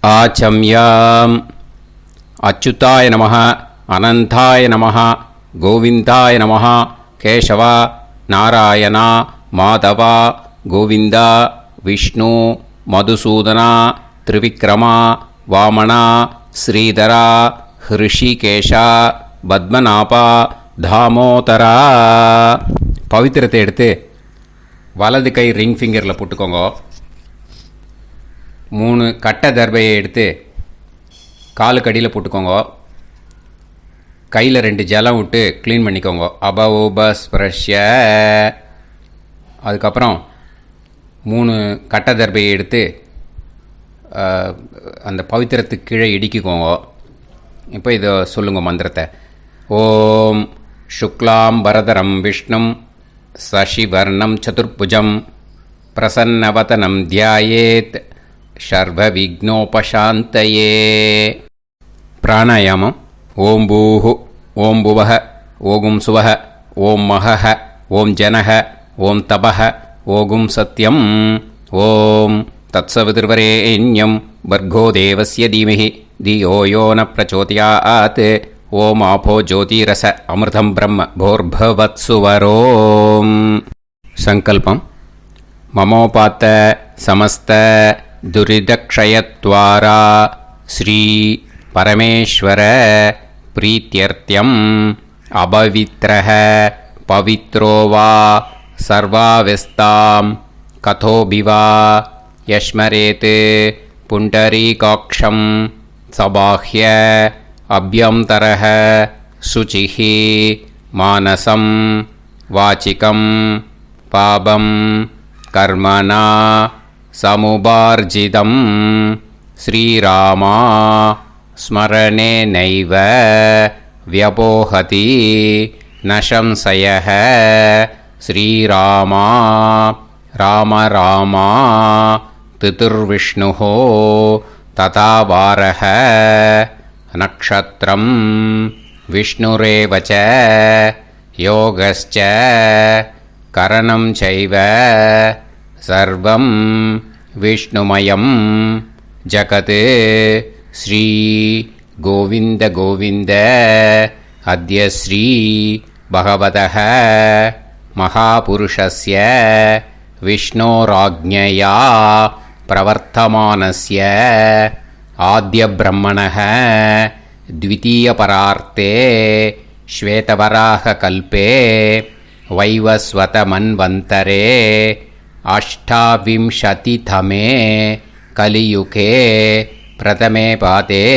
ஆச்சம்யாம். அச்சுதாய நமः, அனந்தாய நமः, கோவிந்தாய நமः, கேசவா, நாராயணா, மாதவா, கோவிந்தா, விஷ்ணு, மதுசூதனா, திரிவிக்ரமா, வாமனா, ஸ்ரீதரா, ஹிருஷிகேஷா, பத்மநாபா, தாமோதரா. பவித்திரத்தை எடுத்து வலது கை ரிங் ஃபிங்கரில் போட்டுக்கோங்க. 3 கட்டை தர்பையை எடுத்து காலுக்கடியில் போட்டுக்கோங்க. கையில் 2 ஜலம் விட்டு க்ளீன் பண்ணிக்கோங்க. அபௌபஸ்பிரஷ்ய. அதுக்கப்புறம் 3 கட்டை தர்பையை எடுத்து அந்த பவித்திரத்துக்கு கீழே இடிக்கிக்கோங்க. இப்போ இதை சொல்லுங்க மந்திரத்தை. ஓம் சுக்லாம் வரதரம் விஷ்ணும் சசிவர்ணம் சதுர்புஜம் பிரசன்னவதனம் தியாயேத் சர்வ விக்னோபசாந்தயே. பிராணாயாமம். ஓம் பூஹு, ஓம் புவஹ, ஓகும் சுவஹ, ஓம் மஹஹ, ஓம் ஜனஹ, ஓம் தபஹ, ஓகும் சத்யம். ஓம் தத்சவிதுர்வரேண்யம் வர்கோ தேவஸ்ய தீமஹி தியோ யோ ந பிரச்சோதயாத். ஓம் ஆபோ ஜோதிரச அமிர்தம் பிரம்ம போர்பவத்சுவரோம். சங்கல்பம். மமோபாத்த சமஸ்த துரிதக்ஷயத்வாரா ஸ்ரீ பரமேஸ்வர பிரீத்யர்த்தியம் அபவித்ரஹ பவித்ரோ வா சர்வாவஸ்தாம் கதோபிவா யஸ்மரேத் புண்டரீகாக்ஷம் சபாஹ்ய அப்யந்தரஹ சுசிஹ மானசம் வாசிகம் பாபம் கர்மணா சமுபார்ஜிதம் ஸ்ரீராமா ஸ்மரணேனைவ வ்யபோஹதி ந சம்சயः. ஸ்ரீராமா ராம ராமா திதிர்விஷ்ணுः ததா வாரः. நக்ஷத்ரம் விஷ்ணுரேவ ச யோகஸ்ச கரணம் சைவ சர்வம் விஷ்ணுமயம் ஜகத். ஸ்ரீ கோவிந்த கோவிந்த அத்ய ஸ்ரீ பகவதः மகாபுருஷஸ்ய விஷ்ணோராஜ்ஞயா பிரவர்த்தமானஸ்ய ஆத்ய பிரம்மணः த்விதீயபரார்த்தே ஸ்வேதவராக கல்பே வைவஸ்வத மன்வந்தரே அஷ்டாவிம்சதிதமே கலியுகே பிரதமே பாதே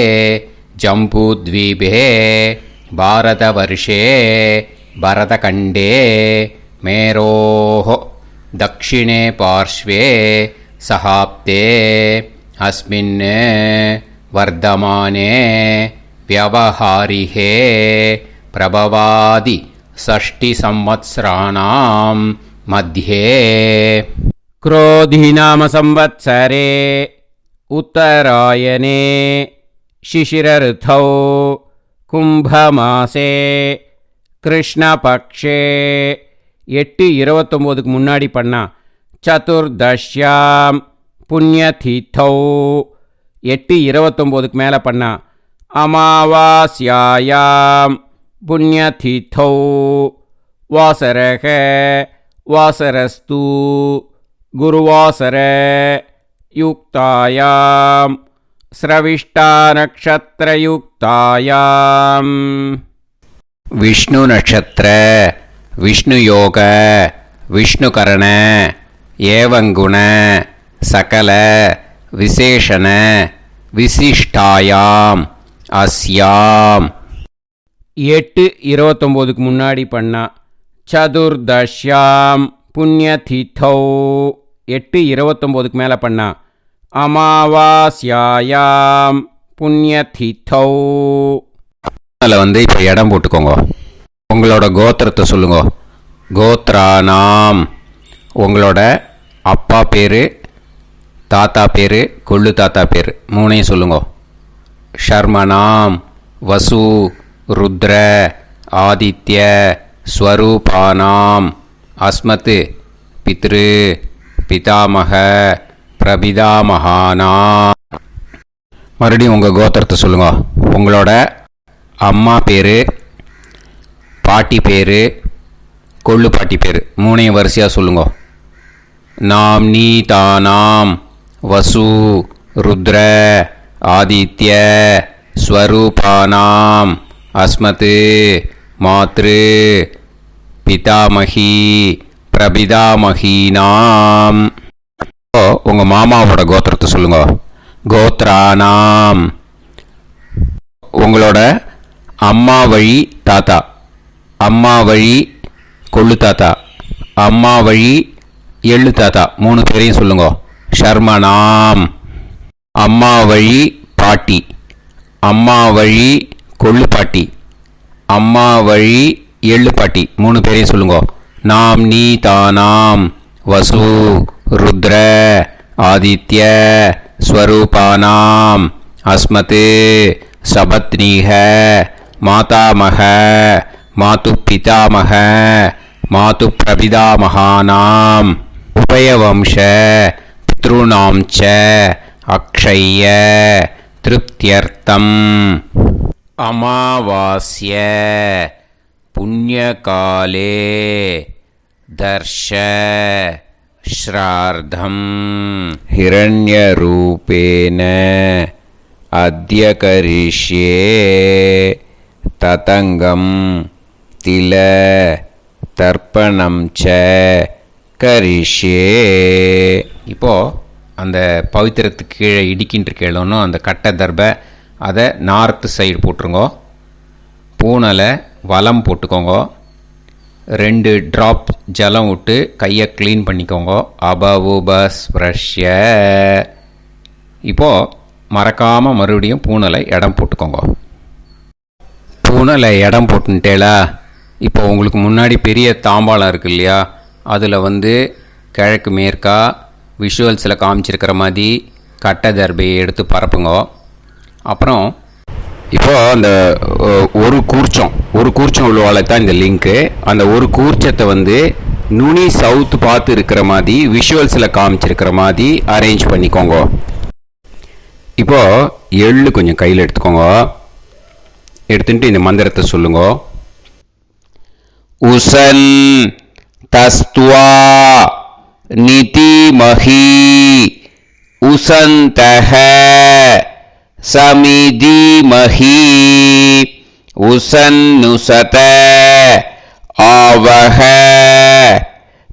ஜம்பூத்வீபே பாரதவர்ஷே பரதகண்டே மேரோः தக்ஷிணே பார்ஷ்வே சஹாப்தே அஸ்மின் வர்தமானே வியவஹாரிஹே பிரபவாதி ஷஷ்டி சம்வத்சராணாம் மத்யே. क्रोधिनाम संवत्सरे उत्तरायणे शिशिरऋतौ கும்பமாசே கிருஷ்ணபக்ஷே. 8:29க்கு முன்னாடி பண்ணா சதுர்தஷ்யாம் புண்ணியதீத்தௌ. 8:29க்கு மேலே பண்ணா அமாவாஸ்யாயாம் புண்ணியதீத்தௌ. வாசரக வாசரஸ்து குருவாசர யுக்தாயாம் ஸ்ரவிஷ்டா நக்ஷத்ரயுக்தாயாம். விஷ்ணு நட்சத்திர விஷ்ணு யோக விஷ்ணுகரண ஏவங்குண சகல விசேஷண விசிஷ்டாயாம் அஸ்யாம். 8:29க்கு முன்னாடி பண்ணா சதுர்தஷ்யாம் புண்ணியதீத்தௌ. 8:29க்கு மேலே பண்ணா அமாவாஸ்யாயாம் புண்ணியதீத்தௌ. அதில் இப்போ இடம் போட்டுக்கோங்க. உங்களோட கோத்திரத்தை சொல்லுங்க. கோத்ரானாம். உங்களோட அப்பா பேர், தாத்தா பேர், கொள்ளு தாத்தா பேர் 3ஐயும் சொல்லுங்க. ஷர்மனாம் வசு ருத்ர ஆதித்ய ஸ்வரூபானாம் அஸ்மத் பித்ரு பிதாமக பிரபிதாமகானாம். மறுபடியும் உங்கள் கோத்திரத்தை சொல்லுங்க. உங்களோட அம்மா பேர், பாட்டி பேர், கொள்ளு பாட்டி பேர் மூணையும் வரிசையாக சொல்லுங்க. நாம் நீ தானாம் வசு ருத்ர ஆதித்ய ஸ்வரூபானாம் அஸ்மத் மாத்ரு பிதாமகி பிரபிதாமகீனாம். உங்கள் மாமாவோட கோத்திரத்தை சொல்லுங்க. கோத்ரானாம். உங்களோட அம்மா வழி தாத்தா, அம்மா வழி கொள்ளு தாத்தா, அம்மா வழி எள்ளு தாத்தா மூணு பேரையும் சொல்லுங்க. ஷர்மனாம். அம்மா வழி பாட்டி, அம்மா வழி கொள்ளு பாட்டி, அம்மா வழி எள்ளு பாட்டி மூணு பேரையும் சொல்லுங்க. நாம் நீ தானாம் வசு ருத்ர ஆதித்ய ஸ்வரூபானாம் அஸ்மத் சபத்னீஹ மாதாமக மாது பிதாமக மாது பிரபிதாமகானாம் உபயவம்ச பித்ருணாம் ச அக்ஷய்ய திருப்தியர்த்தம் அமாவாஸ்ய புண்ணியகாலே தர்ஷ ஸ்ரார்த்தம் ஹிரண்யரூபேன அத்ய கரிஷ்யே ததங்கம் தில தர்ப்பணம் ச கரிஷ்யே. இப்போது அந்த பவித்திரத்துக்கு கீழே இடிக்கின்ற கேளோன்னு அந்த கட்டை தர்பை அதை நார்த்து சைடு போட்டுருங்கோ. பூனலை வலம் போட்டுக்கோங்க. 2 ட்ராப் ஜலம் விட்டு கையை க்ளீன் பண்ணிக்கோங்க. அபவுபஸ்ப்ரஷ்ய. இப்போது மறக்காமல் மறுபடியும் பூனலை இடம் போட்டுக்கோங்க. பூனலை இடம் போட்டுட்டேலா. இப்போ உங்களுக்கு முன்னாடி பெரிய தாம்பாளம் இருக்குது இல்லையா, அதில் கிழக்கு மேற்கா விஷுவல்ஸில் காமிச்சிருக்கிற மாதிரி கட்டை தர்பையை எடுத்து பரப்புங்க. அப்புறம் இப்போது அந்த ஒரு கூர்ச்சம் உள்ளவாளை தான் இந்த லிங்க்கு. அந்த ஒரு கூர்ச்சத்தை நுனி சவுத்து பார்த்து இருக்கிற மாதிரி விஷுவல்ஸில் காமிச்சிருக்கிற மாதிரி அரேஞ்ச் பண்ணிக்கோங்க. இப்போது எள்ளு கொஞ்சம் கையில் எடுத்துக்கோங்க. எடுத்துட்டு இந்த மந்திரத்தை சொல்லுங்க. உசன் தஸ்துவா நிதிமஹி உசந்தஹ சமிதிமஹி உசன்னுசத ஆவஹ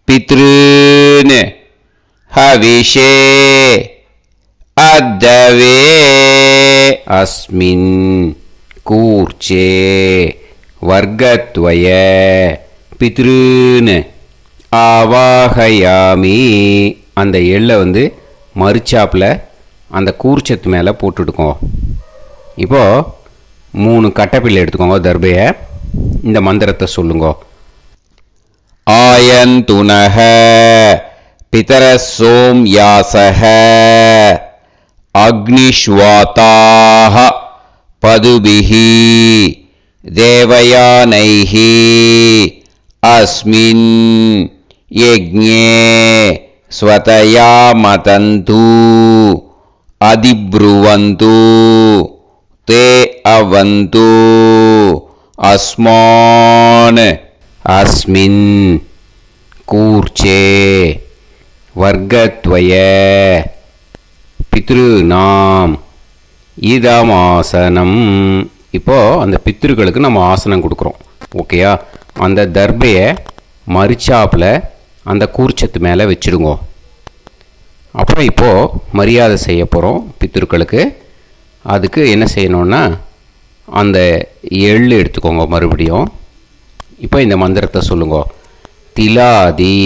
பித்ருன் ஹவிஷே அத்தவே அஸ்மின் கூர்ச்சே வர்க்கத்வய பித்ருன் ஆவாஹயாமி. அந்த எள்ளை மறுச்சாப்பில் அந்த கூர்ச்சத்து மேலே போட்டுடுக்கோங்க. இப்போது 3 கட்டைப்பிள்ளை எடுத்துக்கோங்க. தர்பையை இந்த மந்திரத்தை சொல்லுங்க. ஆயந்துனஹ பிதர சோம்யாசஹ அக்னிஷ்வாதாஹ பதுபிஹி தேவயானைஹி அஸ்மின் யஜ்ஞே ஸ்வதயா மதந்து அதிப்ருவந்து தே அவது அஸ்மான் அஸ்மின் கூர்ச்சே வர்க்கத்வய பித்ருநாம் இதமாசனம். இப்போது அந்த பித்ருக்களுக்கு நம்ம ஆசனம் கொடுக்குறோம். ஓகேயா? அந்த தர்பையை மரிச்சாப்பில் அந்த கூர்ச்சத்து மேலே வச்சுடுங்க. அப்புறம் இப்போது மரியாதை செய்ய போகிறோம் பித்ருக்களுக்கு. அதுக்கு என்ன செய்யணுன்னா அந்த எள்ளு எடுத்துக்கோங்க. மறுபடியும் இப்போ இந்த மந்திரத்தை சொல்லுங்க. திலாதி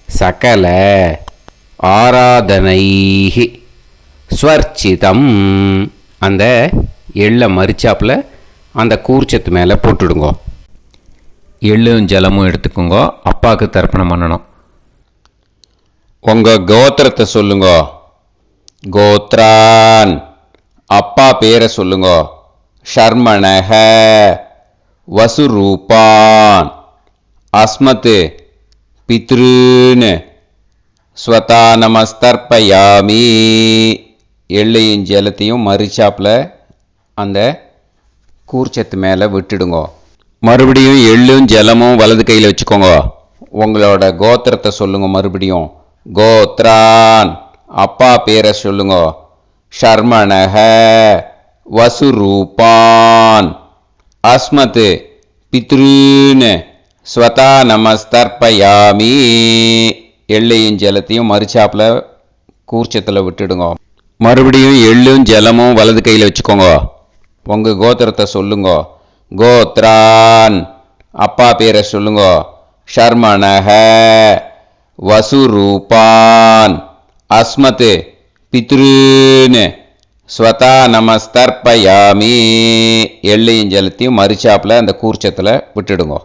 சகல ஆராதனைஹி ஸ்வர்ச்சிதம். அந்த எள்ளை மரிச்சாப்பில் அந்த கூர்ச்சத்து மேலே போட்டுடுங்க. எள்ளும் ஜலமும் எடுத்துக்கோங்க. அப்பாவுக்கு தர்ப்பணம் பண்ணணும். உங்கள் கோத்திரத்தை சொல்லுங்க. கோத்ரான். அப்பா பேரை சொல்லுங்க. ஷர்மணஹ வசுரூபான் அஸ்மத் பித்ருன் ஸ்வதா நமஸ்தர்ப்பயாமி. எள்ளையும் ஜலத்தையும் மறிச்சாப்பில் அந்த கூர்ச்சத்து மேலே விட்டுடுங்க. மறுபடியும் எள்ளும் ஜலமும் வலது கையில் வச்சுக்கோங்க. உங்களோட கோத்திரத்தை சொல்லுங்க. மறுபடியும் கோத்ரான், அப்பா பேரை சொல்லுங்க. ஷர்மணஹ, வசுரூபான், அஸ்மத், பித்ருன்னு ஸ்வதா நமஸ்தர்ப்பயாமி. எள்ளையும் ஜலத்தையும் மறிச்சாப்பில் கூர்ச்சத்தில் விட்டுடுங்க. மறுபடியும் எள்ளும் ஜலமும் வலது கையில் வச்சுக்கோங்க. உங்கள் கோத்திரத்தை சொல்லுங்க. கோத்ரான், அப்பா பேரை சொல்லுங்க. ஷர்மணஹ, வசுரூபான், அஸ்மத், பித்ருன்னு ஸ்வதா நமஸ்தர்ப்பயாமி. எள்ளையும் ஜலத்தையும் மறிச்சாப்பில் அந்த கூர்ச்சத்தில் விட்டுடுங்க.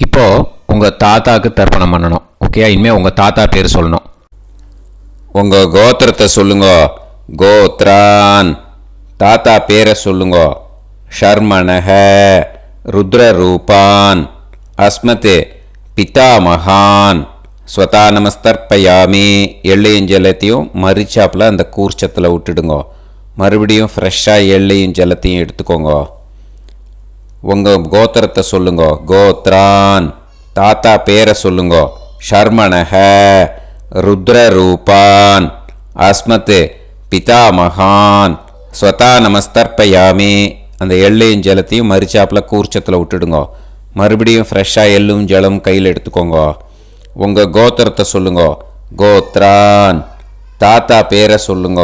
இப்போது உங்கள் தாத்தாவுக்கு தர்ப்பணம் பண்ணணும். ஓகே, இனிமேல் உங்கள் தாத்தா பேர் சொல்லணும். உங்கள் கோத்திரத்தை சொல்லுங்க. கோத்ரான், தாத்தா பேரை சொல்லுங்க. ஷர்மணஹ, ருத்ரரூபான், அஸ்மத், பிதாமகான், ஸ்வதா நமஸ்தர்ப்பயாமி. எள்ளையும் ஜலத்தையும் மறிச்சாப்பில் அந்த கூர்ச்சத்தில் விட்டுடுங்க. மறுபடியும் ஃப்ரெஷ்ஷாக எள்ளையும் ஜலத்தையும் எடுத்துக்கோங்க. உங்கள் கோத்திரத்தை சொல்லுங்க. கோத்ரான், தாத்தா பேரை சொல்லுங்க. ஷர்மணஹ, ருத்ரரூபான், அஸ்மத், பிதாமகான், ஸ்வதா நமஸ்தர்ப்பயாமி. அந்த எள்ளையும் ஜலத்தையும் மறிச்சாப்பில் கூர்ச்சத்தில் விட்டுடுங்க. மறுபடியும் ஃப்ரெஷ்ஷாக எள்ளும் ஜலம் கையில் எடுத்துக்கோங்க. உங்கள் கோத்திரத்தை சொல்லுங்க. கோத்ரான், தாத்தா பேரை சொல்லுங்க.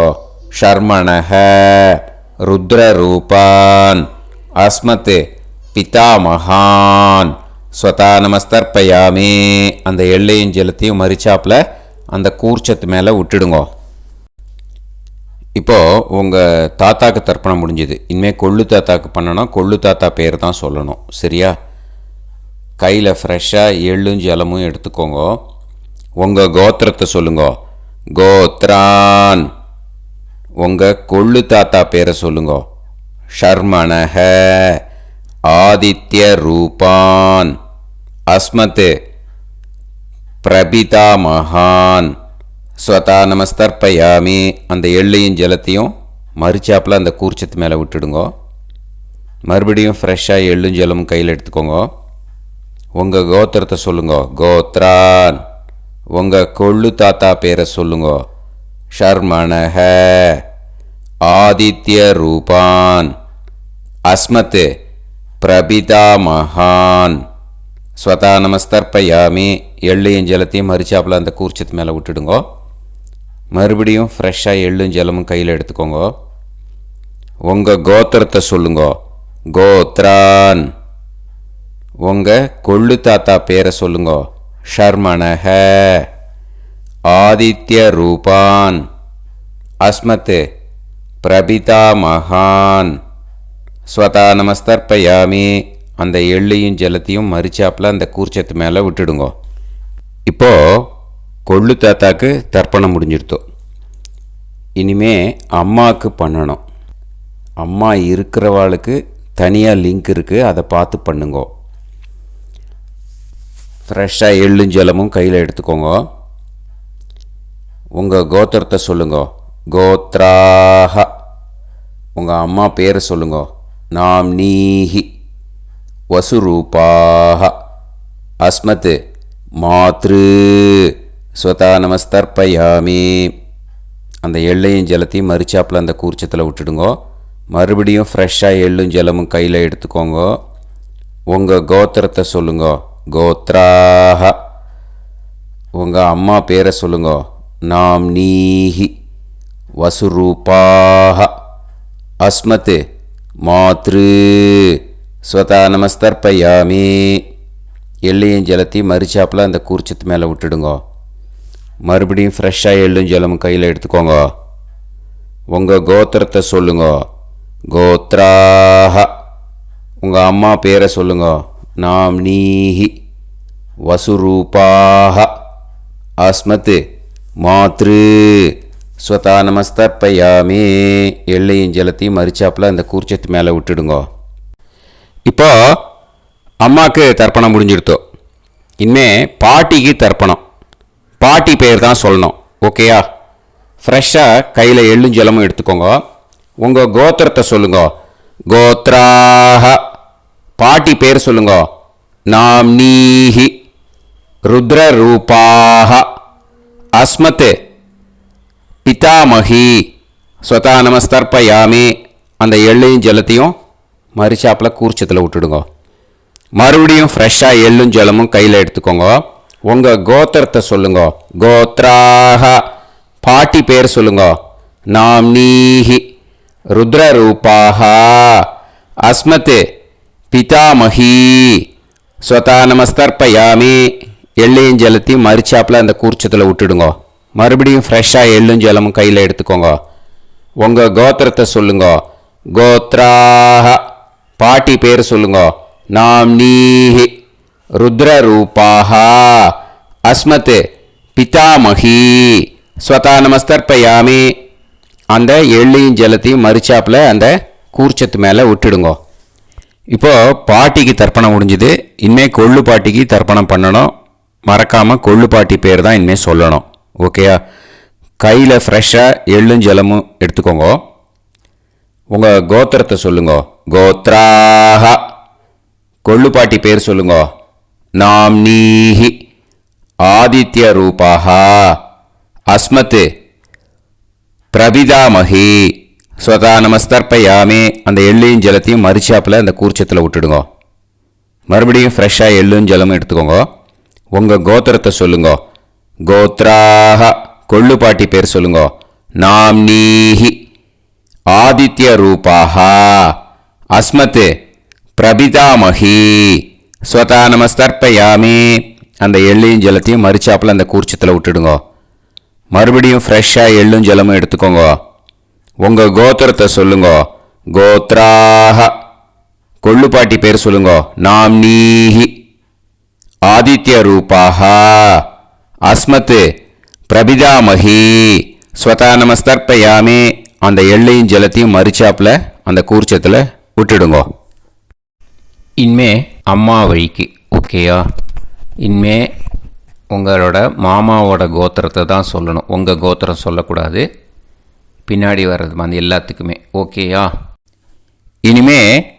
ஷர்மணஹ, ருத்ரரூபான், அஸ்மத், பிதாமகான், ஸ்வதா நமஸ்தர்ப்பயாமி. அந்த எள்ளையும் ஜலத்தையும் மறிச்சாப்பில் அந்த கூர்ச்சத்து மேலே விட்டுடுங்க. இப்போது உங்கள் தாத்தாக்கு தர்ப்பணம் முடிஞ்சுது. இனிமேல் கொள்ளு தாத்தாக்கு பண்ணணும். கொள்ளு தாத்தா பேர் தான் சொல்லணும். சரியா? கையில் ஃப்ரெஷ்ஷாக எள்ளும் ஜலமும் எடுத்துக்கோங்க. உங்கள் கோத்திரத்தை சொல்லுங்க. கோத்ரான், உங்கள் கொள்ளு தாத்தா பேரை சொல்லுங்க. ஷர்மணஹ, ஆதித்ய ரூபான், அஸ்மத், பிரபிதாமகான், ஸ்வதா நமஸ்தர்ப்பயாமி. அந்த எள்ளையும் ஜலத்தையும் மறிச்சாப்பில் அந்த கூர்ச்சத்து மேலே விட்டுடுங்க. மறுபடியும் ஃப்ரெஷ்ஷாக எள்ளும் ஜலமும் கையில் எடுத்துக்கோங்க. உங்கள் கோத்திரத்தை சொல்லுங்க. கோத்ரான், உங்கள் கொள்ளு தாத்தா பேரை சொல்லுங்க. ஷர்மணஹ, ஆதித்ய ரூபான், அஸ்மத், பிரபிதாமகான், ஸ்வதா நமஸ்தர்ப்பயாமி. எள்ளையும் ஜலத்தையும் மறிச்சாப்பில் அந்த கூர்ச்சத்து மேலே விட்டுடுங்க. மறுபடியும் ஃப்ரெஷ்ஷாக எள்ளும் ஜலமும் கையில் எடுத்துக்கோங்க. உங்கள் கோத்திரத்தை சொல்லுங்க. கோத்ரான், உங்கள் கொள்ளு தாத்தா பேரை சொல்லுங்க. ஷர்மணஹ, ஆதித்ய ரூபான், அஸ்மத், பிரபிதாமகான், ஸ்வதா நமஸ்தர்ப்பயாமி. அந்த எள்ளையும் ஜலத்தையும் மறிச்சாப்பில் அந்த கூர்ச்சத்து மேலே விட்டுடுங்க. இப்போது கொள்ளு தாத்தாக்கு தர்ப்பணம் முடிஞ்சிடுத்தோம். இனிமே அம்மாவுக்கு பண்ணணும். அம்மா இருக்கிறவாளுக்கு தனியாக லிங்க் இருக்குது, அதை பார்த்து பண்ணுங்க. ஃப்ரெஷ்ஷாக எள்ளும் ஜலமும் கையில் எடுத்துக்கோங்க. உங்கள் கோத்திரத்தை சொல்லுங்க. கோத்ராஹ, உங்கள் அம்மா பேரை சொல்லுங்க. நாம்னீஹி, வசுரூபாஹ, அஸ்மத், மாத்ரு, ஸ்வதா நமஸ்தர்ப்பயாமி. அந்த எள்ளையும் ஜலத்தையும் மறிச்சாப்பில் அந்த கூர்ச்சத்தில் விட்டுடுங்க. மறுபடியும் ஃப்ரெஷ்ஷாக எள்ளும் ஜலமும் கையில் எடுத்துக்கோங்க. உங்கள் கோத்திரத்தை சொல்லுங்க. கோத்ராஹ, உங்கள் அம்மா பேரை சொல்லுங்க. நாம்னீஹி, வசுரூபாஹ, அஸ்மத், மாத்ரு, ஸ்வதா நமஸ்தர்ப்பயாமி. எள்ளையும் ஜலத்தையும் மறிச்சாப்பில் அந்த கூர்ச்சத்து மேலே விட்டுடுங்க. மறுபடியும் ஃப்ரெஷ்ஷாக எள்ளும் ஜலமும் கையில் எடுத்துக்கோங்க. உங்கள் கோத்திரத்தை சொல்லுங்க. கோத்ராஹ, உங்கள் அம்மா பேரை சொல்லுங்க. நாம்னீஹி, வசுரூபாஹ, அஸ்மத், மாத்ரு, ஸ்வதா நமஸ்தர்ப்பயாமி. எள்ளையும் ஜலத்தையும் மறிச்சாப்பில் அந்த கூர்ச்சத்து மேலே விட்டுடுங்க. இப்போ அம்மாவுக்கு தர்ப்பணம் முடிஞ்சிடுத்தோம். இனிமே பாட்டிக்கு தர்ப்பணம். பாட்டி பேர் தான் சொல்லணும். ஓகேயா? ஃப்ரெஷ்ஷாக கையில் எள்ளும் ஜலமும் எடுத்துக்கோங்க. உங்கள் கோத்திரத்தை சொல்லுங்க. கோத்ராஹ. பாட்டி பேர் சொல்லுங்க. நாம்னீஹி. ருத்ரரூபாஹ. அஸ்மத் பிதாமகி. ஸ்வதா நமஸ்தர்ப்பயாமி. அந்த எள்ளையும் ஜலத்தையும் மரிச்சாப்பில் கூர்ச்சத்தில் விட்டுடுங்க. மறுபடியும் ஃப்ரெஷ்ஷாக எள்ளும் ஜலமும் கையில் எடுத்துக்கோங்க. உங்கள் கோத்திரத்தை சொல்லுங்க. கோத்ராஹ. பாட்டி பேர் சொல்லுங்க. நாம்னீஹி. ருத்ரரூபாஹ. அஸ்மத் பிதாமகி. ஸ்வதா நமஸ்தர்ப்பயாமி. எள்ளையும் ஜலத்தையும் மரிச்சாப்பில் அந்த கூர்ச்சத்தில் விட்டுடுங்க. மறுபடியும் ஃப்ரெஷ்ஷாக எள்ளும் ஜலமும் கையில் எடுத்துக்கோங்க. உங்கள் கோத்திரத்தை சொல்லுங்க. கோத்ராஹ. பாட்டி பேர் சொல்லுங்க. நாம்னீஹி. ருத்ரரூபாஹ. அஸ்மத் பிதாமகி. ஸ்வதா நமஸ்தர்ப்பயாமி. அந்த எள்ளையும் ஜலத்தையும் மரிச்சாப்பில் அந்த கூர்ச்சத்து மேலே விட்டுடுங்க. இப்போது பாட்டிக்கு தர்ப்பணம் முடிஞ்சுது. இனிமேல் கொள்ளு பாட்டிக்கு தர்ப்பணம் பண்ணணும். மறக்காமல் கொள்ளு பாட்டி பேர் தான் இனிமேல் சொல்லணும். ஓகேயா? கையில் ஃப்ரெஷ்ஷாக எள்ளும் ஜலமும் எடுத்துக்கோங்க. உங்கள் கோத்திரத்தை சொல்லுங்க. கோத்ராஹ. கொள்ளு பாட்டி பேர் சொல்லுங்க. நாம்னீஹி. ஆதித்ய ரூபாஹ. அஸ்மத் பிரபிதாமகி. ஸ்வதா நமஸ்தர்ப்பயாமி. அந்த எள்ளையும் ஜலத்தையும் மரிச்சாப்பில் அந்த கூர்ச்சத்தில் விட்டுடுங்க. மறுபடியும் ஃப்ரெஷ்ஷாக எள்ளும் ஜலமும் எடுத்துக்கோங்க. உங்கள் கோத்திரத்தை சொல்லுங்க. கோத்ராஹ. கொள்ளு பாட்டி பேர் சொல்லுங்க. நாம்னீஹி. ஆதித்ய ரூபாஹ. அஸ்மத் பிரபிதாமகி. ஸ்வதா நமஸ்தர்ப்பயாமி. அந்த எள்ளையும் ஜலத்தையும் மரிச்சாப்பில் அந்த கூர்ச்சத்தில் விட்டுடுங்க. மறுபடியும் ஃப்ரெஷ்ஷாக எள்ளும் ஜலமும் எடுத்துக்கோங்க. உங்கள் கோத்திரத்தை சொல்லுங்க. கோத்ராஹ. கொள்ளு பாட்டி பேர் சொல்லுங்க. நாம்னீஹி. ஆதித்ய ரூபாஹ. அஸ்மத் பிரபிதாமகி. ஸ்வதா நமஸ்தர்ப்பயாமி. அந்த எள்ளையும் ஜலத்தையும் மரிச்சாப்பில் அந்த கூர்ச்சத்தில் விட்டுடுங்க. இனிமே அம்மா வழிக்கு. ஓகேயா? இனிமே உங்களோட மாமாவோட கோத்திரத்தை தான் சொல்லணும். உங்கள் கோத்திரம் சொல்லக்கூடாது. பின்னாடி வர்றது வந்து எல்லாத்துக்குமே. ஓகேயா? இனிமே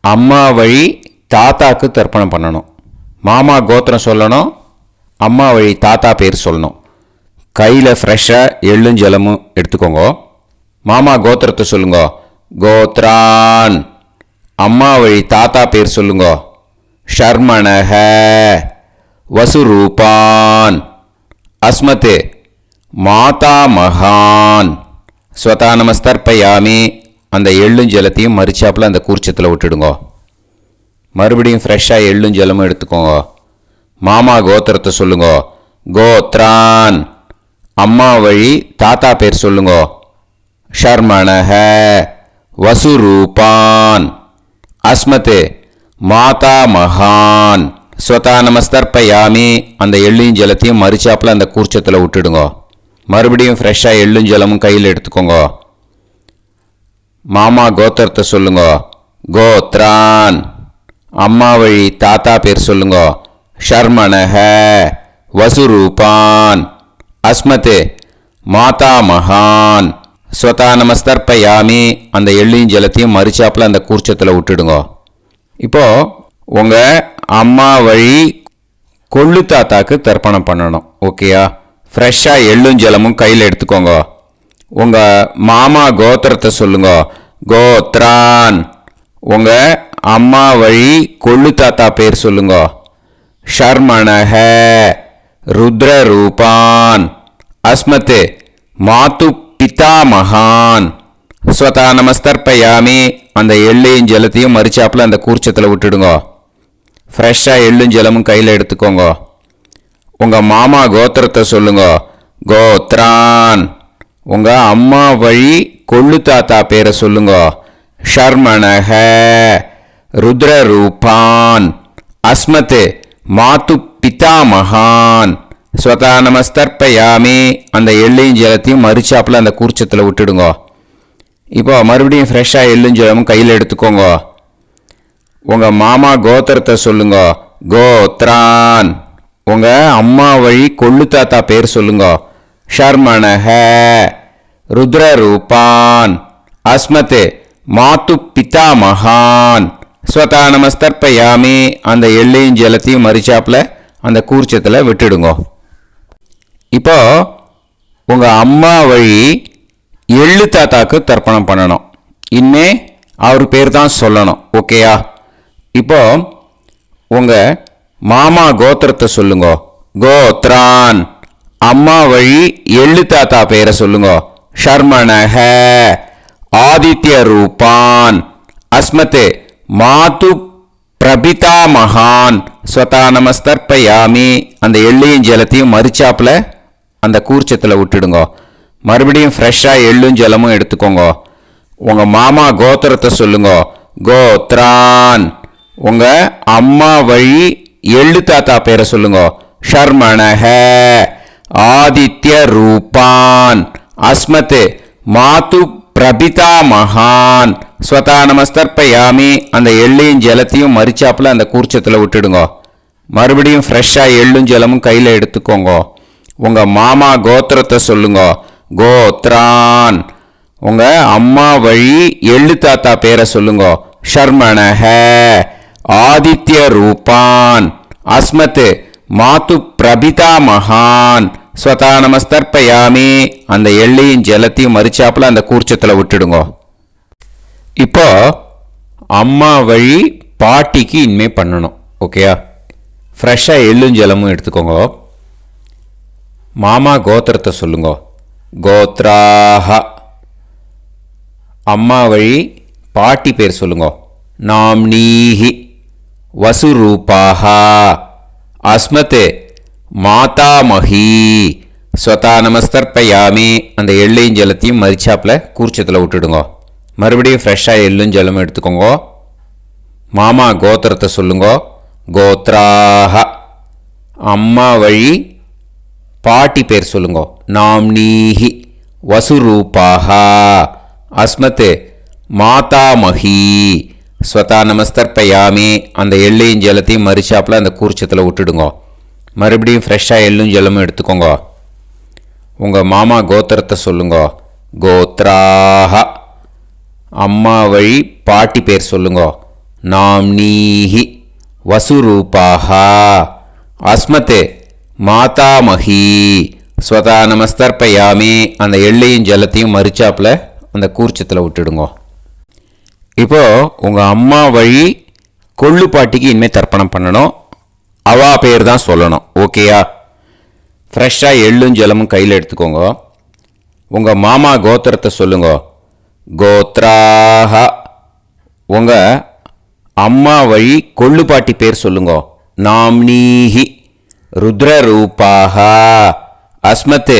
அம்மா வழி தாத்தாக்கு தர்ப்பணம் பண்ணணும். மாமா கோத்திரம் சொல்லணும். அம்மா வழி தாத்தா பேர் சொல்லணும். கையில் ஃப்ரெஷ்ஷாக எள்ளும் ஜலமும் எடுத்துக்கோங்க. மாமா கோத்திரத்தை சொல்லுங்க. கோத்ரான். அம்மா வழி தாத்தா பேர் சொல்லுங்க. ஷர்மணஹ. வசுரூபான். அஸ்மத் மாதாமகான். ஸ்வதா நமஸ்தர்ப்பயாமி. அந்த எள்ளும் ஜலத்தையும் மரிச்சாப்பில் அந்த கூர்ச்சத்தில் விட்டுடுங்க. மறுபடியும் ஃப்ரெஷ்ஷாக எள்ளும் ஜலமும் எடுத்துக்கோங்க. மாமா கோத்திரத்தை சொல்லுங்க. கோத்ரான். அம்மா வழி தாத்தா பேர் சொல்லுங்க. ஷர்மணஹ. வசுரூபான். அஸ்மத் மாதாமகான். ஸ்வதா நமஸ்தர்ப்பயாமி. அந்த எள்ளையும் ஜலத்தையும் மரிச்சாப்பில் அந்த கூர்ச்சத்தில் விட்டுடுங்க. மறுபடியும் ஃப்ரெஷ்ஷாக எள்ளும் ஜலமும் கையில் எடுத்துக்கோங்க. மாமா கோத்திரத்தை சொல்லுங்க. கோத்ரான். அம்மா வழி தாத்தா பேர் சொல்லுங்க. ஷர்மணஹ. வசுரூபான். அஸ்மத் மாதாமகான். ஸ்வதா நமஸ்தர்ப்பயாமி. அந்த எள்ளையும் ஜலத்தையும் மரிச்சாப்பில் அந்த கூர்ச்சத்தில் விட்டுடுங்க. இப்போது உங்கள் அம்மா வழி கொள்ளு தாத்தாக்கு தர்ப்பணம் பண்ணணும். ஓகேயா? ஃப்ரெஷ்ஷாக எள்ளும் ஜலமும் கையில் எடுத்துக்கோங்க. உங்கள் மாமா கோத்திரத்தை சொல்லுங்க. கோத்ரான். உங்கள் அம்மா வழி கொள்ளு தாத்தா பேர் சொல்லுங்க. ஷர்மணஹ. ருத்ரரூபான். அஸ்மத் மாது பிதாமகான். ஸ்வதா நமஸ்தர்ப்பயாமி. அந்த எள்ளையும் ஜலத்தையும் மரிச்சாப்பில் அந்த கூர்ச்சத்தில் விட்டுடுங்க. ஃப்ரெஷ்ஷாக எள்ளும் ஜலமும் கையில் எடுத்துக்கோங்க. உங்கள் மாமா கோத்திரத்தை சொல்லுங்க. கோத்ரான். உங்கள் அம்மா வழி கொள்ளு தாத்தா பேரை சொல்லுங்க. ஷர்மணஹ. ருத்ரரூபான். அஸ்மத் மாது பிதாமகான். ஸ்வதா நமஸ்தர்ப்பயாமி. அந்த எள்ளையும் ஜலத்தையும் மரிச்சாப்பில் அந்த கூர்ச்சத்தில் விட்டுடுங்க. இப்போ மறுபடியும் ஃப்ரெஷ்ஷாக எள்ளும் ஜலமும் கையில் எடுத்துக்கோங்க. உங்கள் மாமா கோத்திரத்தை சொல்லுங்க. கோத்ரான். உங்கள் அம்மா வழி கொள்ளு தாத்தா பேர் சொல்லுங்க. ஷர்மணஹ ருத்ரரூபான் அஸ்மத் மாது பிதாமகான் ஸ்வதா நமஸ்தர்ப்பயாமி. அந்த எள்ளையும் ஜலத்தையும் மறிச்சாப்பில் அந்த கூர்ச்சத்தில் விட்டுடுங்க. இப்போ உங்கள் அம்மா வழி எள்ளு தாத்தாக்கு தர்ப்பணம் பண்ணணும். இனிமே அவர் பேர் தான் சொல்லணும். ஓகேயா? இப்போ உங்கள் மாமா கோத்திரத்தை சொல்லுங்க. கோத்ரான். அம்மா வழி எள்ளு தாத்தா பேரை சொல்லுங்க. ஷர்மணஹ ஆதித்ய ரூபான் அஸ்மத் மாது பிரபிதா மகான் ஸ்வதா நமஸ்தர்ப்பயாமி. அந்த எள்ளையும் ஜலத்தையும் மறிச்சாப்பில் அந்த கூர்ச்சத்தில் விட்டுடுங்க. மறுபடியும் ஃப்ரெஷ்ஷாக எள்ளும் ஜலமும் எடுத்துக்கோங்க. உங்கள் மாமா கோத்திரத்தை சொல்லுங்க. கோத்ரான். உங்கள் அம்மா வழி எள்ளு தாத்தா பேரை சொல்லுங்க. ஷர்மணஹ ஆதித்ய ரூபான் அஸ்மத் மாது பிரபிதா மகான் ஸ்வதா நமஸ்தர்ப்பயாமி. அந்த எள்ளையும் ஜலத்தையும் மறிச்சாப்பில் அந்த கூர்ச்சத்தில் விட்டுடுங்க. மறுபடியும் ஃப்ரெஷ்ஷாக எள்ளும் ஜலமும் கையில் எடுத்துக்கோங்க. உங்கள் மாமா கோத்திரத்தை சொல்லுங்க. கோத்ரான். உங்கள் அம்மா வழி எள்ளு தாத்தா பேரை சொல்லுங்க. ஷர்மணஹ ஆதித்ய ரூபான் அஸ்மத் மாது பிரபிதா மகான் ஸ்வதா நமஸ்தர்ப்பயாமி. அந்த எள்ளையும் ஜலத்தையும் மறிச்சாப்பில் அந்த கூர்ச்சத்தில் விட்டுடுங்க. இப்போ அம்மா வழி பாட்டிக்கு இனிமே பண்ணணும். ஓகேயா? ஃப்ரெஷ்ஷாக எள்ளும் ஜலமும் எடுத்துக்கோங்க. மாமா கோத்திரத்தை சொல்லுங்க. கோத்ராஹ. அம்மா வழி பாட்டி பேர் சொல்லுங்க. நாம்னீஹி வசுரூபாஹ அஸ்மத் மாதாமஹி ஸ்வதா நமஸ்தர்ப்பயாமி. அந்த எள்ளையும் ஜலத்தையும் மறிச்சாப்பில் கூர்ச்சத்தில் விட்டுடுங்க. மறுபடியும் ஃப்ரெஷ்ஷாக எள்ளும் ஜலமும் எடுத்துக்கோங்க. மாமா கோத்திரத்தை சொல்லுங்க. கோத்ராஹ. அம்மா வழி பாட்டி பேர் சொல்லுங்க. நாம்னீஹி வசுரூபாஹ அஸ்மத் மாதாமஹி ஸ்வதா நமஸ்தர்ப்பயாமி. அந்த எள்ளையும் ஜலத்தையும் மறிச்சாப்பில் அந்த கூர்ச்சத்தில் விட்டுடுங்க. மறுபடியும் ஃப்ரெஷ்ஷாக எள்ளும் ஜலமும் எடுத்துக்கோங்க. உங்கள் மாமா கோத்திரத்தை சொல்லுங்க. கோத்ராஹ. அம்மா வழி பாட்டி பேர் சொல்லுங்க. நாம்னீஹி வசுரூபாஹ அஸ்மத் மாதாமஹி ஸ்வதா நமஸ்தர்ப்பயாமி. அந்த எள்ளையும் ஜலத்தையும் மறிச்சாப்பில் அந்த கூர்ச்சத்தில் விட்டுடுங்க. இப்போது உங்கள் அம்மா வழி கொள்ளு பாட்டிக்கு இனிமேல் தர்ப்பணம் பண்ணணும். அவா பேர் தான் சொல்லணும். ஓகேயா? ஃப்ரெஷ்ஷாக எள்ளும் ஜலமும் கையில் எடுத்துக்கோங்க. உங்கள் மாமா கோத்திரத்தை சொல்லுங்க. கோத்ராஹ. உங்கள் அம்மா வழி கொள்ளு பாட்டி பேர் சொல்லுங்க. நாம்னீஹி ருத்ரரூபாஹ அஸ்மத்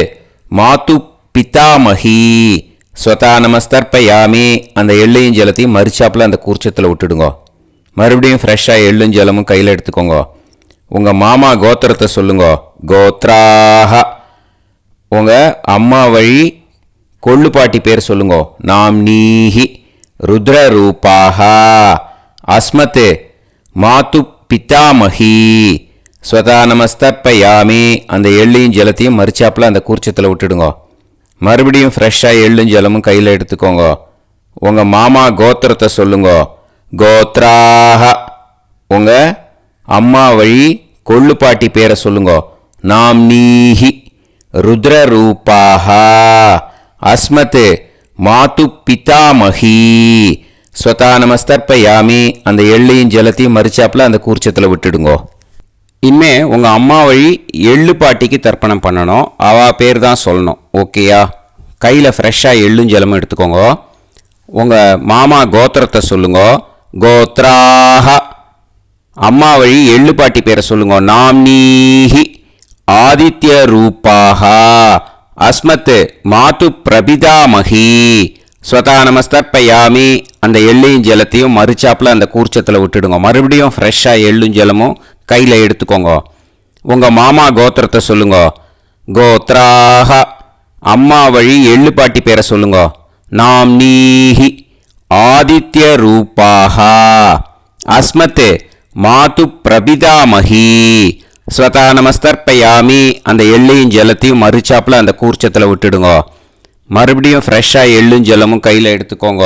மாது பிதாமஹி ஸ்வதா நமஸ்தர்ப்பயாமி. அந்த எள்ளையும் ஜலத்தையும் மறிச்சாப்பில் அந்த கூர்ச்சத்தில் விட்டுடுங்க. மறுபடியும் ஃப்ரெஷ்ஷாக எள்ளும் ஜலமும் கையில் எடுத்துக்கோங்க. உங்கள் மாமா கோத்திரத்தை சொல்லுங்க. கோத்ராஹ. உங்கள் அம்மா வழி கொள்ளு பாட்டி பேர் சொல்லுங்க. நாம்னீஹி ருத்ரரூபாஹ அஸ்மத் மாது பிதாமஹி ஸ்வதா நமஸ்தர்ப்பயாமி. அந்த எள்ளையும் ஜலத்தையும் மறிச்சாப்பில் அந்த கூர்ச்சத்தில் விட்டுடுங்க. மறுபடியும் ஃப்ரெஷ்ஷாக எள்ளும் ஜலமும் கையில் எடுத்துக்கோங்க. உங்கள் மாமா கோத்திரத்தை சொல்லுங்க. கோத்ராஹ. உங்கள் அம்மா வழி கொள்ளு பாட்டி பேரை சொல்லுங்க. நாம்னீஹி ருத்ரரூபாஹ அஸ்மத் மாது பிதாமஹி ஸ்வதா நமஸ்தர்ப்பயாமி. அந்த எள்ளையும் ஜலத்தையும் மறிச்சாப்பில் அந்த கூர்ச்சத்தில் விட்டுடுங்க. இனிமே உங்கள் அம்மா வழி எள்ளு பாட்டிக்கு தர்ப்பணம் பண்ணணும். அவா பேர் தான் சொல்லணும். ஓகேயா? கையில் ஃப்ரெஷ்ஷாக எள்ளும் ஜலமும் எடுத்துக்கோங்க. உங்கள் மாமா கோத்திரத்தை சொல்லுங்க. கோத்ராஹ. அம்மா வழி எள்ளு பாட்டி பேரை சொல்லுங்க. நாம்னீஹி ஆதித்ய ரூபாஹ அஸ்மத் மாது பிரபிதாமஹி ஸ்வதா நமஸ்தர்ப்பயாமி. அந்த எள்ளையும் ஜலத்தையும் மறிச்சாப்பில் அந்த கூர்ச்சத்தில் விட்டுடுங்க. மறுபடியும் ஃப்ரெஷ்ஷாக எள்ளும் ஜலமும் கையில் எடுத்துக்கோங்க. உங்கள் மாமா கோத்திரத்தை சொல்லுங்க. கோத்ராஹ. அம்மா வழி எள்ளு பாட்டி பேரை சொல்லுங்க. நாம்னீஹி ஆதித்ய ரூபாஹ அஸ்மத் மாது பிரபிதாமஹி ஸ்வதா நமஸ்தர்ப்பயாமி. அந்த எள்ளையும் ஜலத்தையும் மறுச்சாப்பில் அந்த கூர்ச்சத்தில் விட்டுடுங்கோ. மறுபடியும் ஃப்ரெஷ்ஷாக எள்ளும் ஜலமும் கையில் எடுத்துக்கோங்க.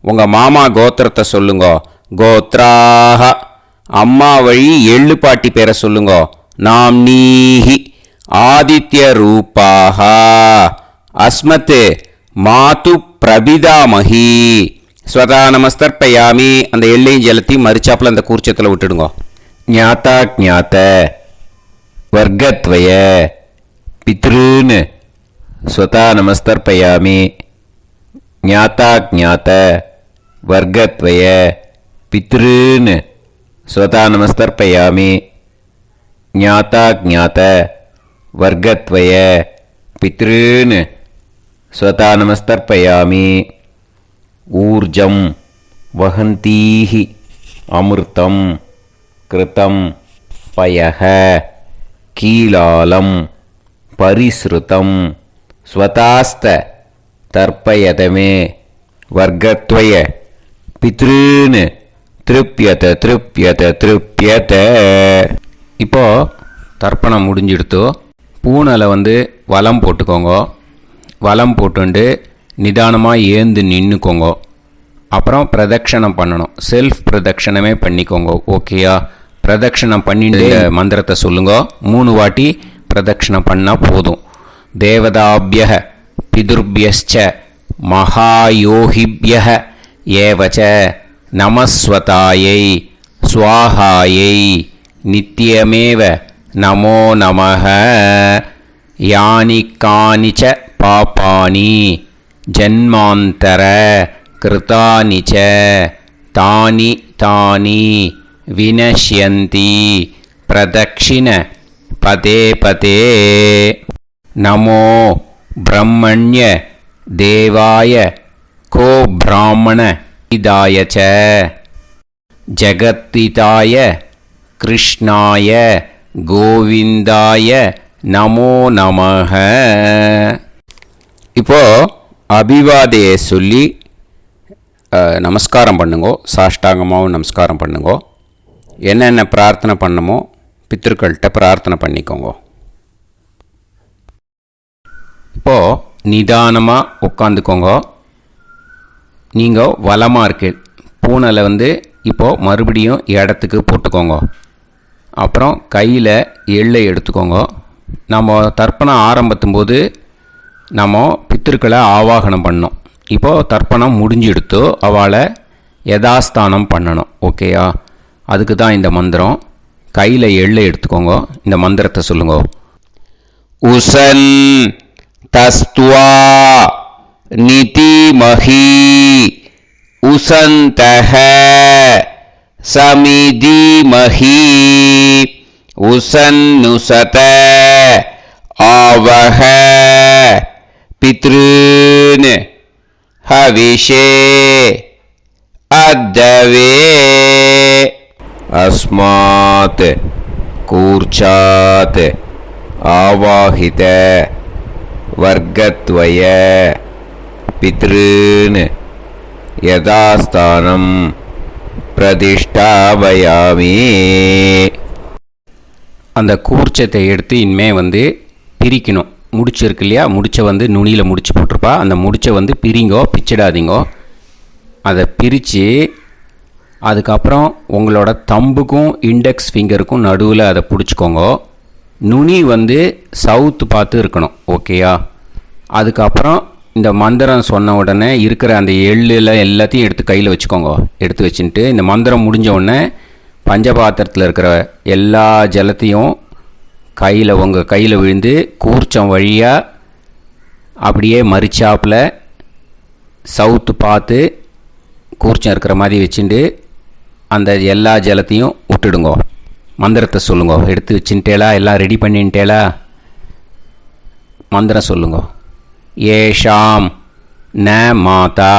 உங்கள் மாமா கோத்திரத்தை சொல்லுங்கோ. கோத்ராக. அம்மா வழி எள்ளு பாட்டி பேரை சொல்லுங்கோ. நாம் நீஹி ஆதித்ய ரூபாக அஸ்மத் மாது பிரபிதாமஹி. ஸ்வதா நமஸ்தர்ப்பயாமி. அந்த எள்ளையும் ஜலத்தையும் மறுச்சாப்பில் அந்த கூர்ச்சத்தில் விட்டுடுங்கோ. ஞாதா ஞாத வர்க்கத்வய பித்ருன் ஸ்வதா நமஸ்தர்ப்பயாமி. ஞாதா ஞாத வர்க்கத்வய பித்ருன் ஸ்வதா நமஸ்தர்ப்பயாமி. ஞாதா ஞாத வர்க்கத்வய பித்ருன் ஸ்வதா நமஸ்தர்ப்பயாமி. ஊர்ஜம் வஹந்தீஹி அமிர்தம் கிருதம் பயஹ கீலாலம் பரிஸ்ருதம் ஸ்வதாஸ்த தர்ப்பயதமே வர்க்கத்வய பித்ருன் திருப்யத திருப்யத திருப்யத. இப்போ தர்ப்பணம் முடிஞ்சிடுத்தோ. பூனலை வலம் போட்டுக்கோங்க. வலம் போட்டுண்டு நிதானமாக ஏந்து நின்றுக்கோங்க. அப்புறம் பிரதட்சணம் பண்ணணும். செல்ஃப் பிரதட்சணமே பண்ணிக்கோங்க. ஓகேயா? பிரதட்சணம் பண்ணிட்டு மந்திரத்தை சொல்லுங்க. 3 வாட்டி பிரதட்சணம் பண்ணால் போதும். தேவதாபிய பிதுர்பியச்ச மகாயோகிபிய ஏவச்ச நமஸ்வதாயை ஸ்வாஹாயை நித்யமேவ நமோ நமஹ. யானி கானிச்ச பாபானி ஜன்மாந்தர கிருதானி ச தானி தானி வினஷ்யந்தி பிரதக்ஷிண பதே பதே. நமோ பிரம்மண்ய தேவாய கோ பிராமண இதாய ச ஜகத்திதாய கிருஷ்ணாய கோவிந்தாய நமோ நமஹ. இப்போ அபிவாதையை சொல்லி நமஸ்காரம் பண்ணுங்கோ. சாஷ்டாங்கமாகவும் நமஸ்காரம் பண்ணுங்கோ. என்னென்ன பிரார்த்தனை பண்ணமோ பித்திருக்கள்கிட்ட பிரார்த்தனை பண்ணிக்கோங்க. இப்போது நிதானமாக உட்காந்துக்கோங்க. நீங்கள் வலமாக இருக்கு பூனலை இப்போது மறுபடியும் இடத்துக்கு போட்டுக்கோங்க. அப்புறம் கையில் எள்ளை எடுத்துக்கோங்க. நம்ம தர்ப்பணம் ஆரம்பித்தும் போது நம்ம பித்திருக்களை ஆவாகனம் பண்ணோம். இப்போது தர்ப்பணம் முடிஞ்செடுத்தோ அவளை யதாஸ்தானம் பண்ணணும். ஓகேயா? அதுக்கு தான் இந்த மந்திரம். கையில் எள்ளை எடுத்துக்கோங்க. இந்த மந்திரத்தை சொல்லுங்க. உசன் தஸ்துவா நிதிமஹி உசந்தஹ சமிதிமஹி உசன்னுசத ஆவஹ பித்ருன் ஹவிஷே அத்தவே. அஸ்மாத் கூர்ச்சாத் ஆவாஹித வர்க்கத்வய பித்ருன் யதாஸ்தானம் பிரதிஷ்டாபயாமி. அந்த கூர்ச்சத்தை எடுத்து இனிமே பிரிக்கணும். முடிச்சிருக்கு இல்லையா? முடிச்சை நுனியில் முடிச்சு போட்டிருப்பா. அந்த முடிச்சை பிரிங்கோ, பிச்சிடாதீங்கோ. அதை பிரித்து அதுக்கப்புறம் உங்களோட தம்புக்கும் இண்டெக்ஸ் ஃபிங்கருக்கும் நடுவில் அதை பிடிச்சிக்கோங்க. நுனி சவுத்து பார்த்து இருக்கணும். ஓகேயா? அதுக்கப்புறம் இந்த மந்திரம் சொன்ன உடனே இருக்கிற அந்த எள்ளில் எல்லாத்தையும் எடுத்து கையில் வச்சுக்கோங்க. எடுத்து வச்சுட்டு இந்த மந்திரம் முடிஞ்ச உடனே பஞ்சபாத்திரத்தில் இருக்கிற எல்லா ஜலத்தையும் உங்கள் கையில் விழுந்து கூர்ச்சம் வழியாக அப்படியே மறிச்சாப்பில் சவுத்து பார்த்து கூர்ச்சம் இருக்கிற மாதிரி வச்சுட்டு அந்த எல்லா ஜலத்தையும் விட்டுடுங்கோ. மந்திரத்தை சொல்லுங்க. எடுத்து வச்சுட்டேலா? எல்லாம் ரெடி பண்ணிட்டேலா? மந்திரம் சொல்லுங்க. ஏஷாம் ந மாதா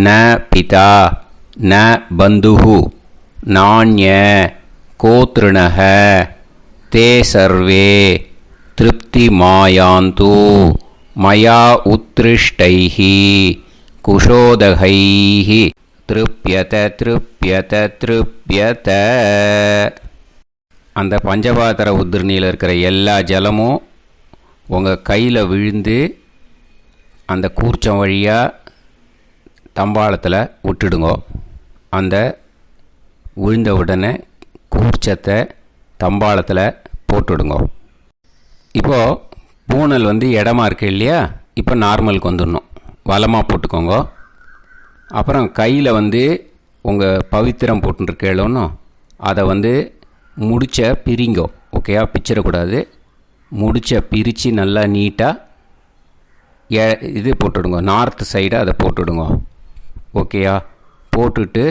ந பிதா ந பந்துஹு நாண்ய கோத்ருணஹ தே சர்வே திருப்தி மாயாந்து மயா உத்ருஷ்டைஹி குஷோதகைஹி திருப்யத திருப்யத திருப்யத. அந்த பஞ்சபாத்திர உதிரணியில் இருக்கிற எல்லா ஜலமும் உங்கள் கையில் விழுந்து அந்த கூர்ச்சம் வழியாக தம்பாளத்தில் விட்டுடுங்கோ. அந்த விழுந்த உடனே கூர்ச்சத்தை தம்பாளத்தில் போட்டுடுங்கோ. இப்போது பூனல் இடமா இருக்கு இல்லையா, இப்போ நார்மலுக்கு வந்துடணும். வலமாக போட்டுக்கோங்க. அப்புறம் கையில் உங்கள் பவித்திரம் போட்டுருக்கேளோன்னு அதை முடிச்ச பிரிங்கோ. ஓகேயா, பிச்சிடக்கூடாது. முடிச்ச பிரித்து நல்லா நீட்டாக இது போட்டுடுங்க, நார்த் சைடு அதை போட்டுடுங்க. ஓகேயா, போட்டுட்டு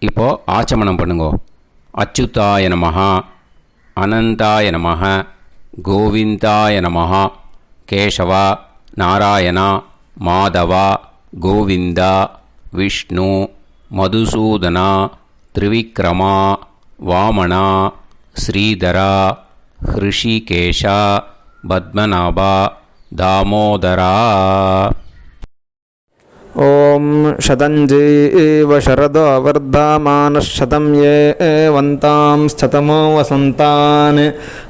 இப்போது ஆச்சமனம் பண்ணுங்க. அச்சுதாய நமஹ, அனந்தாய நமஹ, கோவிந்தாய நமஹ, கேசவா, நாராயணா, மாதவா, கோவிந்தா, விஷ்ணு, மதுசூதனா, திரிவிக்ரமா, வாமனா, ஸ்ரீதரா, ஹிருஷிகேஷா, பத்மநாபா, தாமோதரா. ॐ शतञ्जीव शरदो वर्धमानः शतं ये एवन्तां शतमो वसन्तान्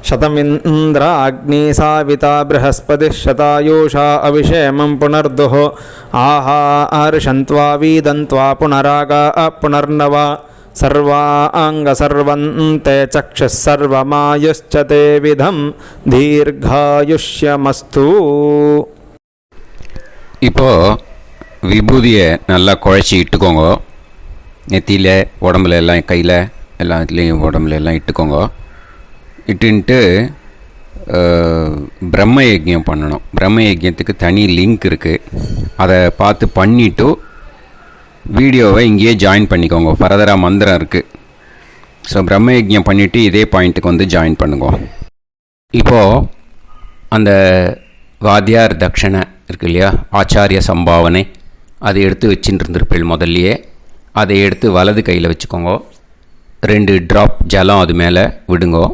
शतमिन्द्राग्नी साविता बृहस्पतिः शतायुषा अभिषेमं पुनर्दुः आहार्षन्त्वा वीदन्त्वा पुनरागा पुनर्नव सर्वाङ्गसर्वन्ते चक्षुः सर्वमायुश्च ते विधं दीर्घायुष्यमस्तु. இப்போது விபூதியை நல்லா குழச்சி இட்டுக்கோங்க. நெத்தியில், உடம்புல எல்லாம், கையில் எல்லாத்துலேயும் உடம்புல எல்லாம் இட்டுக்கோங்க. இட்டுன்ட்டு பிரம்ம யஜ்யம் பண்ணணும். பிரம்ம யஜ்யத்துக்கு தனி லிங்க் இருக்குது. அதை பார்த்து பண்ணிவிட்டு வீடியோவை இங்கேயே ஜாயின் பண்ணிக்கோங்க. ஃபர்தராக மந்திரம் இருக்குது. ஸோ பிரம்ம யஜ்யம் பண்ணிவிட்டு இதே பாயிண்ட்டுக்கு ஜாயின் பண்ணுங்க. இப்போது அந்த வாத்தியார் தட்சணை இருக்கு இல்லையா, ஆச்சாரிய சம்பாவனை, அதை எடுத்து வச்சுட்டு இருந்திருப்பேள் முதல்லையே. அதை எடுத்து வலது கையில் வச்சுக்கோங்க. 2 ட்ராப் ஜலம் அது மேலே விடுங்கோ.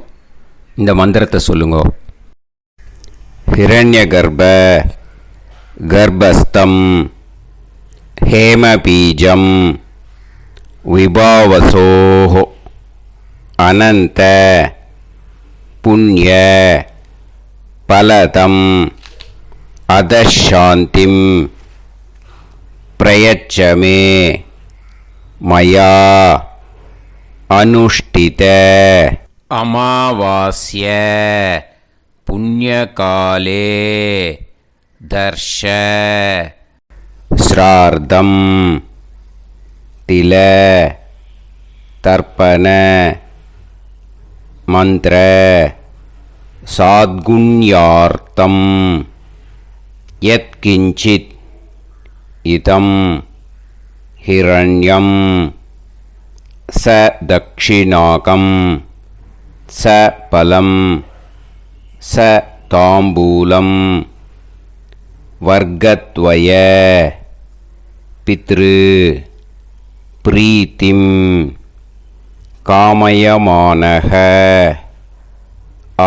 இந்த மந்திரத்தை சொல்லுங்கோ. ஹிரண்ய கர்ப்ப கர்ப்பஸ்தம் ஹேமபீஜம் விபாவசோஹோ அனந்த புண்ணிய பலதம் அதசாந்திம் பிரயச்சமே மயா அனுஷ்டித அமாவாஸ்ய புண்ணியகாலே தர்ஷ ஸ்ரார்த்தம் தில தர்ப்பண மந்திர சாத்குண்யார்த்தம் யத்கிஞ்சித் இதம் ஹிரண்யம் ச தக்ஷிணாகம் ச பலம் ச தாம்பூலம் வர்க்கத்வய பித்ரு பிரீத்திம் காமயமானஹ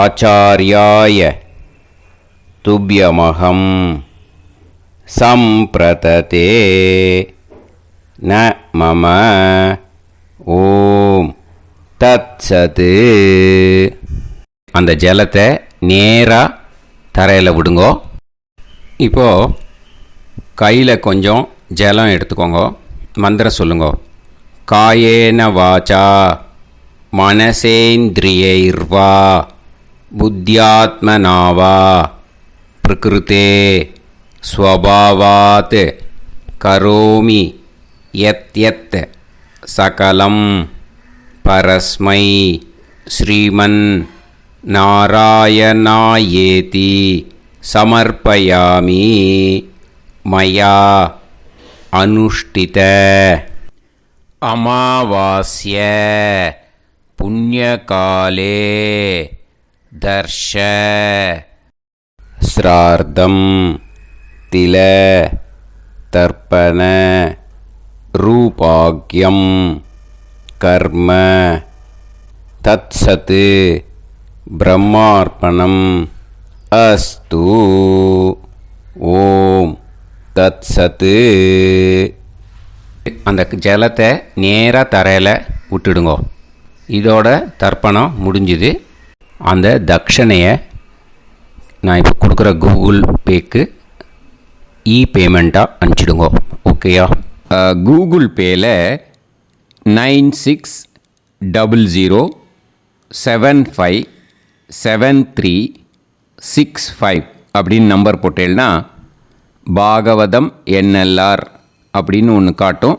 ஆச்சார்யாய துப்யமகம் சம்பிரததே ந மம ஓம் தத்சத். அந்த ஜலத்தை நேராக தரையில் விடுங்கோ. இப்போது கையில் கொஞ்சம் ஜலம் எடுத்துக்கோங்க. மந்திரம் சொல்லுங்க. காயேன வாச்சா மனசேந்திரியைர்வா புத்தியாத்மனாவா பிரகிருதே ஸ்வபாவாத் கரோமி யத் யத் சகலம் பரஸ்மை ஸ்ரீமன் நாராயணாயேதி சமர்ப்பயாமி மயா அனுஷ்டித அமாவாஸ்ய புண்ணியகாலே தர்ஷ ஸ்ரார்த்தம் தில தர்ப்பண ரூபாக்யம் கர்ம தத்சத் பிரம்மார்ப்பணம் அஸ்து. ஓம் தத்சத். அந்த ஜலத்தை நேராக தரையில் விட்டுடுங்கோ. இதோட தர்ப்பணம் முடிஞ்சுது. அந்த தட்சணையை நான் இப்போ கொடுக்குற கூகுள் பேக்கு பேமெண்ட்டாக அனுப்பிச்சிடுங்க. ஓகேயா? கூகுள் பேயில் 9600757365 அப்படின்னு நம்பர் போட்டேன்னா பாகவதம் என்எல்ஆர் அப்படின்னு ஒன்று காட்டும்.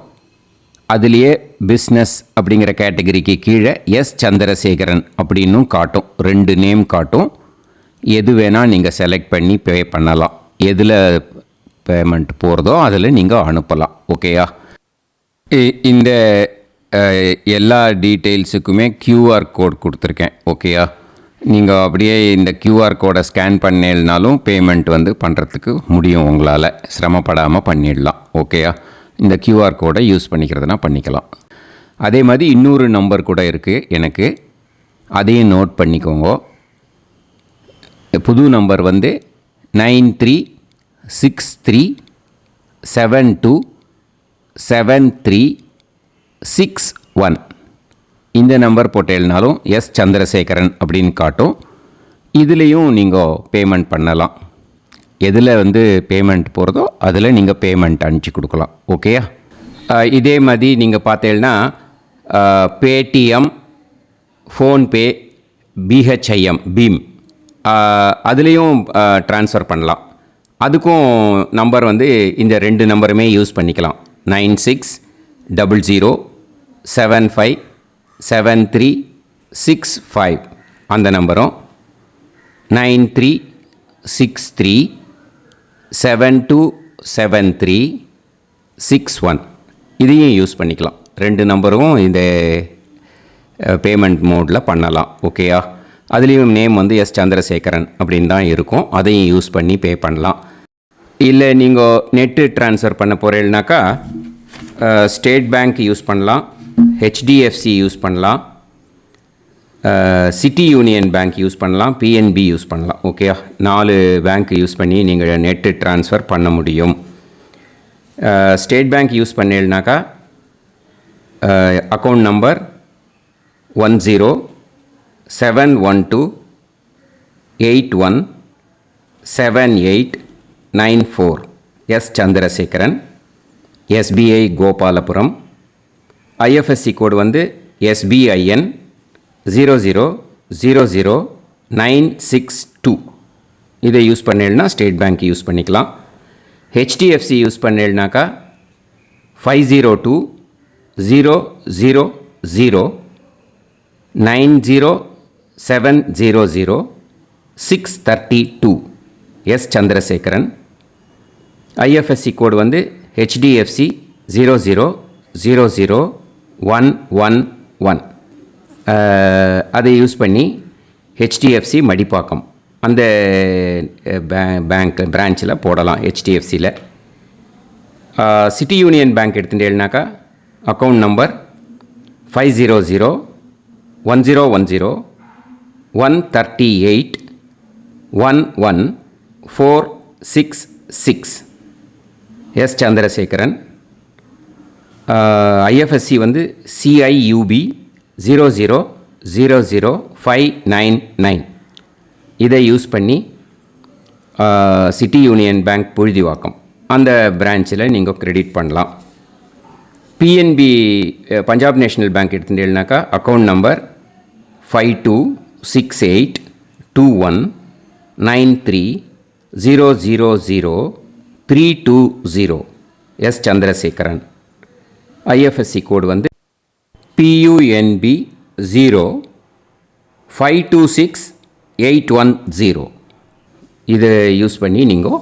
அதுலேயே பிஸ்னஸ் அப்படிங்கிற கேட்டகரிக்கு கீழே எஸ் சந்திரசேகரன் அப்படின்னும் காட்டும். 2 நேம் காட்டும். எது வேணால் நீங்கள் செலக்ட் பண்ணி பே பண்ணலாம். எதில் பேமெண்ட் போகிறதோ அதில் நீங்கள் அனுப்பலாம். ஓகேயா? இந்த எல்லா டீட்டெயில்ஸுக்குமே QR கோட் கொடுத்துருக்கேன். ஓகேயா? நீங்கள் அப்படியே இந்த QR கோடை ஸ்கேன் பண்ணேல்னாலும் பேமெண்ட் பண்ணுறதுக்கு முடியும். உங்களால் சிரமப்படாமல் பண்ணிடலாம். ஓகேயா? இந்த QR கோடை யூஸ் பண்ணிக்கிறதுனா பண்ணிக்கலாம். அதே மாதிரி இன்னொரு நம்பர் கூட இருக்குது எனக்கு, அதையும் நோட் பண்ணிக்கோங்க. புது நம்பர் 9363727361. இந்த நம்பர் போட்டேல்னாலும் எஸ் சந்திரசேகரன் அப்படின்னு காட்டும். இதுலேயும் நீங்கள் பேமெண்ட் பண்ணலாம். எதில் பேமெண்ட் போகிறதோ அதில் நீங்கள் பேமெண்ட் அனுப்பிச்சி கொடுக்கலாம். ஓகேயா? இதே மாதிரி நீங்கள் பார்த்தீங்கன்னா பேடிஎம், ஃபோன்பே, பிஹெச்ஐஎம், பீம் அதுலேயும் ட்ரான்ஸ்ஃபர் பண்ணலாம். அதுக்கும் நம்பர் இந்த 2 நம்பருமே யூஸ் பண்ணிக்கலாம். 9600757365 அந்த நம்பரும் 9363727361 இதையும் யூஸ் பண்ணிக்கலாம். 2 நம்பரும் இந்த பேமெண்ட் மோடில் பண்ணலாம். ஓகேயா? அதுலேயும் நேம் எஸ் சந்திரசேகரன் அப்படின்னு தான் இருக்கும். அதையும் யூஸ் பண்ணி பே பண்ணலாம். இல்லை நீங்கள் நெட்டு ட்ரான்ஸ்ஃபர் பண்ண போகிறீங்கனாக்கா ஸ்டேட் பேங்க் யூஸ் பண்ணலாம், HDFC யூஸ் பண்ணலாம், சிட்டி யூனியன் பேங்க் யூஸ் பண்ணலாம், PNB யூஸ் பண்ணலாம். ஓகேயா? 4 பேங்க் யூஸ் பண்ணி நீங்கள் நெட்டு ட்ரான்ஸ்ஃபர் பண்ண முடியும். ஸ்டேட் பேங்க் யூஸ் பண்ணீங்கனாக்கா account number 1071281789 S Chandrasekaran, SBI Gopalapuram. IFSC code SBIN 0000962. இதை யூஸ் பண்ணேன்னா ஸ்டேட் பேங்க் யூஸ் பண்ணிக்கலாம். HDFC யூஸ் பண்ணேன்னாக்கா 5020090700 S Chandrasekaran. IFSC code HDFC 0000111. அதை யூஸ் பண்ணி HDFC மடிப்பாக்கம் அந்த பேங்க் பிரான்ச்சில் போடலாம். HDFCயில் சிட்டி யூனியன் பேங்க் எடுத்துட்டேன்னாக்கா account number 500101381146 S Chandrasekaran. IFSC CIUB 0000599. இதை யூஸ் பண்ணி சிட்டி யூனியன் பேங்க் புழுதிவாக்கம் அந்த பிரான்ச்சில் நீங்கள் கிரெடிட் பண்ணலாம். PNB பஞ்சாப் நேஷ்னல் பேங்க் எடுத்துட்டேன்னாக்கா account number 52682193000320 S Chandrasekaran. IFSC code PUNB 0526810. இதை யூஸ் பண்ணி நீங்கள்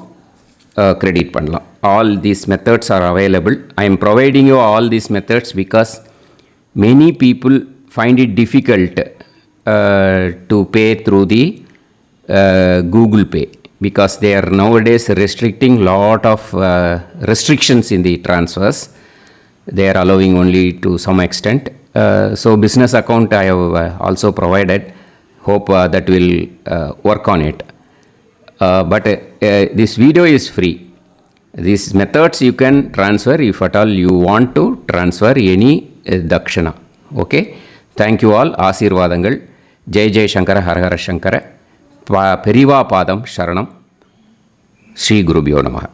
கிரெடிட் பண்ணலாம். All these methods are available. I am providing you all these methods because many people find it difficult to pay through the Google Pay because they are nowadays restricting lot of restrictions in the transfers. They are allowing only to some extent. So business account I have also provided. Hope that will work on it. But this video is free. These methods you can transfer if at all you want to transfer any dakshana. Okay. Thank you all. ஆசீர்வாதங்கள். ஜெய் ஜெய் சங்கர ஹரஹர சங்கர. பெரிவா பாதம் சரணம். ஸ்ரீ குருபியோ நமः.